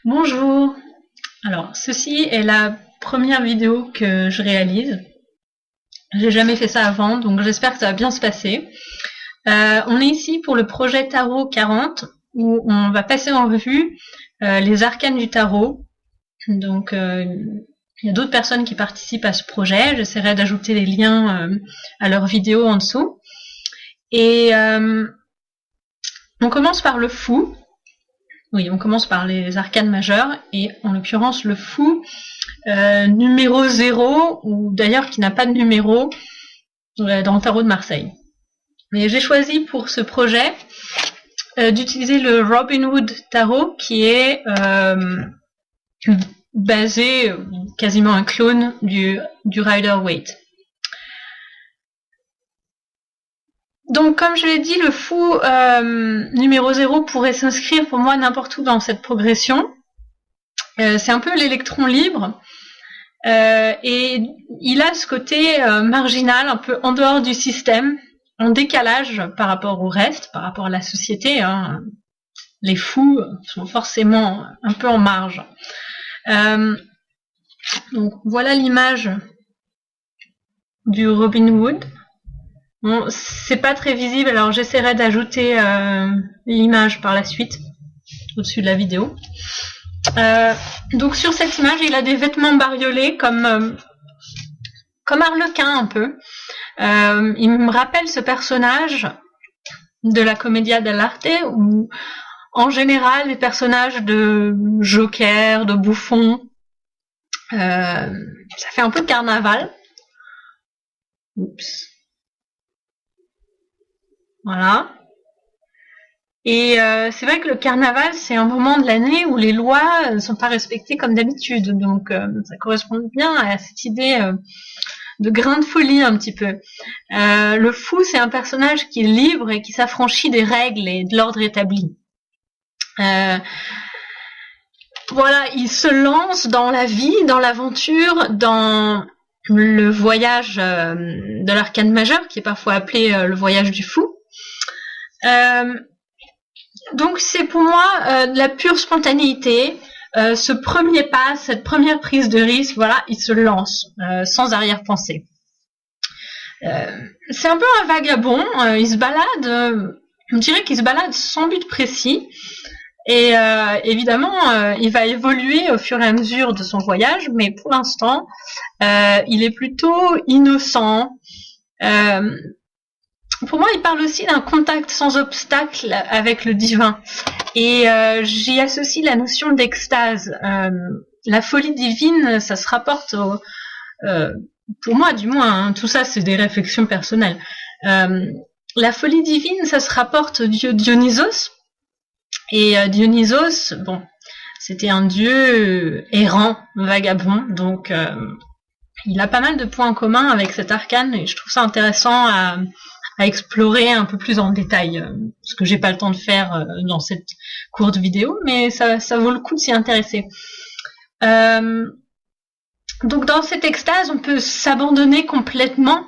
Bonjour. Alors, ceci est la première vidéo que je réalise. J'ai jamais fait ça avant, donc j'espère que ça va bien se passer. On est ici pour le projet Tarot 40, où on va passer en revue les arcanes du tarot. Donc, il y a d'autres personnes qui participent à ce projet. J'essaierai d'ajouter les liens à leurs vidéos en dessous. Et on commence par le fou. Oui, on commence par les arcanes majeures, et en l'occurrence le fou numéro 0, ou d'ailleurs qui n'a pas de numéro dans le tarot de Marseille. Mais j'ai choisi pour ce projet d'utiliser le Robin Hood Tarot, qui est basé, quasiment un clone du Rider-Waite. Donc, comme je l'ai dit, le fou numéro 0 pourrait s'inscrire pour moi n'importe où dans cette progression. C'est un peu l'électron libre. Et il a ce côté marginal, un peu en dehors du système, en décalage par rapport au reste, par rapport à la société. Hein. Les fous sont forcément un peu en marge. Donc, voilà l'image du Robin Hood. Bon, c'est pas très visible, alors j'essaierai d'ajouter l'image par la suite, au-dessus de la vidéo. Donc sur cette image, il a des vêtements bariolés comme Arlequin un peu. Il me rappelle ce personnage de la Commedia dell'arte, où en général les personnages de Joker, de Bouffon, ça fait un peu carnaval. Oups. Voilà. Et c'est vrai que le carnaval, c'est un moment de l'année où les lois ne sont pas respectées comme d'habitude. Donc ça correspond bien à cette idée de grain de folie un petit peu. Le fou, c'est un personnage qui est libre et qui s'affranchit des règles et de l'ordre établi. Voilà, il se lance dans la vie, dans l'aventure, dans le voyage de l'arcane majeure, qui est parfois appelé le voyage du fou. Donc c'est pour moi de la pure spontanéité, ce premier pas, cette première prise de risque, voilà, il se lance sans arrière-pensée. C'est un peu un vagabond, il se balade, on dirait qu'il se balade sans but précis, et évidemment il va évoluer au fur et à mesure de son voyage, mais pour l'instant il est plutôt innocent. Pour moi, il parle aussi d'un contact sans obstacle avec le divin. Et j'y associe la notion d'extase. La folie divine, ça se rapporte pour moi du moins, hein, tout ça c'est des réflexions personnelles. La folie divine, ça se rapporte au dieu Dionysos. Et Dionysos, bon, c'était un dieu errant, vagabond, donc il a pas mal de points en commun avec cet arcane, et je trouve ça intéressant à explorer un peu plus en détail, ce que j'ai pas le temps de faire dans cette courte vidéo, mais ça vaut le coup de s'y intéresser. Donc dans cette extase, on peut s'abandonner complètement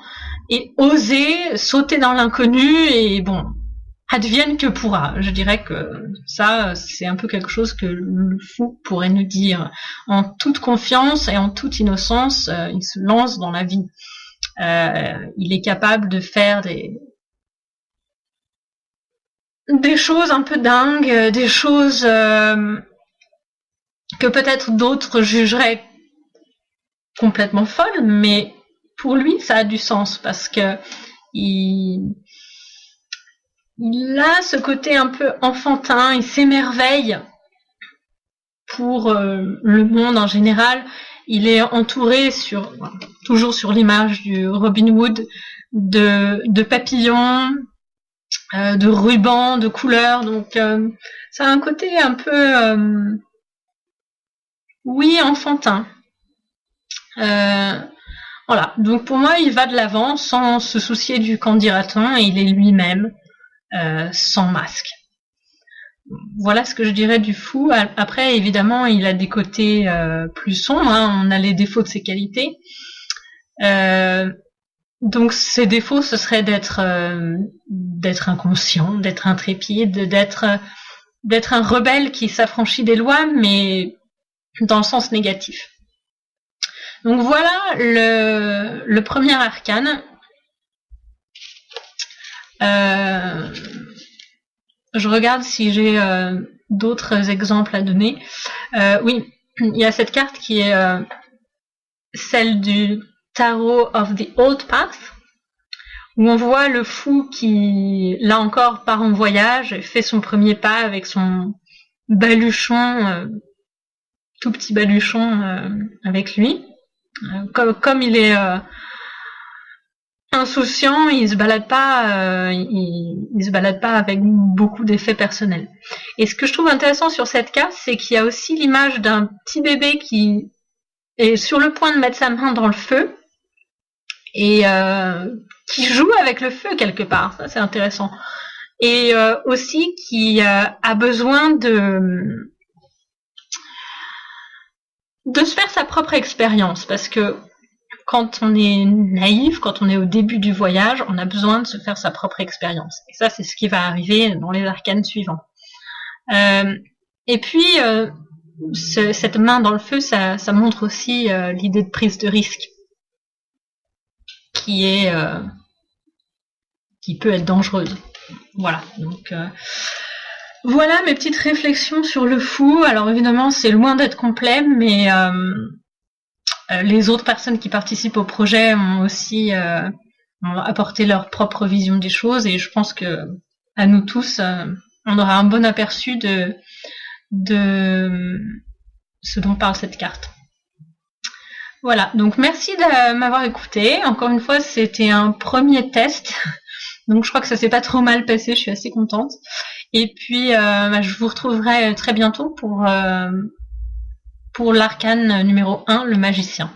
et oser sauter dans l'inconnu, et bon, advienne que pourra. Je dirais que ça, c'est un peu quelque chose que le fou pourrait nous dire. En toute confiance et en toute innocence, il se lance dans la vie. Il est capable de faire des choses un peu dingues, des choses que peut-être d'autres jugeraient complètement folles, mais pour lui, ça a du sens, parce que il a ce côté un peu enfantin, il s'émerveille pour le monde en général. Il est entouré toujours sur l'image du Robin Hood, de papillons, de rubans, de couleurs, donc ça a un côté un peu, oui, enfantin. Voilà, donc pour moi, il va de l'avant sans se soucier du qu'en dira-t-on, et il est lui-même, sans masque. Voilà ce que je dirais du fou. Après, évidemment, il a des côtés plus sombres, hein. On a les défauts de ses qualités. Donc ses défauts, ce serait d'être inconscient, d'être intrépide, d'être d'être un rebelle qui s'affranchit des lois, mais dans le sens négatif. Donc voilà le premier arcane. Je regarde si j'ai d'autres exemples à donner. Oui, il y a cette carte qui est celle du Tarot of the Old Path, où on voit le fou qui, là encore, part en voyage, fait son premier pas avec son baluchon, tout petit baluchon avec lui. Comme il est insouciant, il se balade pas avec beaucoup d'effets personnels. Et ce que je trouve intéressant sur cette carte, c'est qu'il y a aussi l'image d'un petit bébé qui est sur le point de mettre sa main dans le feu et qui joue avec le feu quelque part. Ça, c'est intéressant. Et aussi qui a besoin de se faire sa propre expérience, parce que quand on est naïf, quand on est au début du voyage, on a besoin de se faire sa propre expérience. Et ça, c'est ce qui va arriver dans les arcanes suivants. Et puis, cette main dans le feu, ça montre aussi l'idée de prise de risque, qui peut être dangereuse. Voilà. Donc, voilà mes petites réflexions sur le fou. Alors évidemment, c'est loin d'être complet, mais les autres personnes qui participent au projet ont aussi apporté leur propre vision des choses, et je pense que à nous tous, on aura un bon aperçu de ce dont parle cette carte. Voilà, donc merci de m'avoir écouté. Encore une fois, c'était un premier test, donc je crois que ça s'est pas trop mal passé, je suis assez contente. Et puis, je vous retrouverai très bientôt pour l'arcane numéro 1, le magicien.